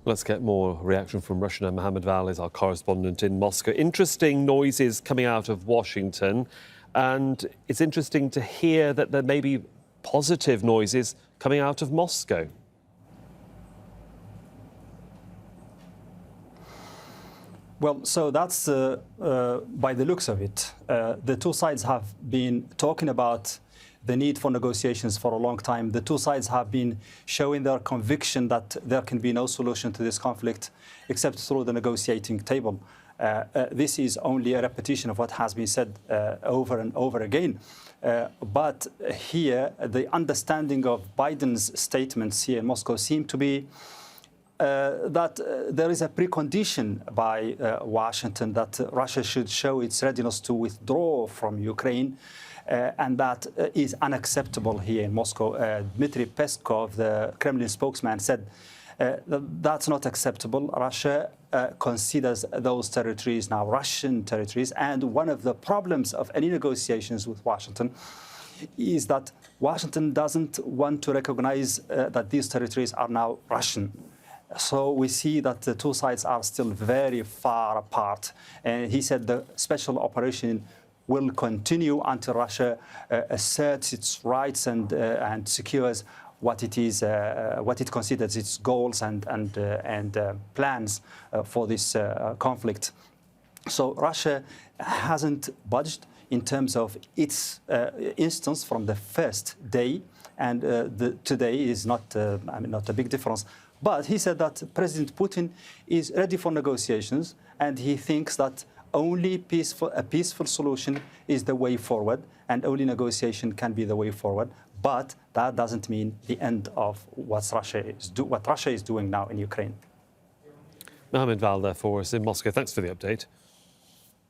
Let's get more reaction from Russia now. Mohammed Val is our correspondent in Moscow. Interesting noises coming out of Washington, and it's interesting to hear that there may be positive noises coming out of Moscow. Well, so that's by the looks of it. The two sides have been talking about the need for negotiations for a long time. The two sides have been showing their conviction that there can be no solution to this conflict except through the negotiating table. This is only a repetition of what has been said over and over again. But here, the understanding of Biden's statements here in Moscow seem to be that there is a precondition by Washington that Russia should show its readiness to withdraw from Ukraine, and that is unacceptable here in Moscow. Dmitry Peskov, the Kremlin spokesman, said that's not acceptable. Russia considers those territories now Russian territories, and one of the problems of any negotiations with Washington is that Washington doesn't want to recognize that these territories are now Russian. So we see that the two sides are still very far apart. And he said the special operation will continue until Russia asserts its rights and secures what it is, what it considers its goals and plans for this conflict. So Russia hasn't budged in terms of its instance from the first day, and today is not, not a big difference. But he said that President Putin is ready for negotiations, and he thinks that only a peaceful solution is the way forward, and only negotiation can be the way forward. But that doesn't mean the end of what Russia is doing now in Ukraine. Mohammed Val there for us in Moscow. Thanks for the update.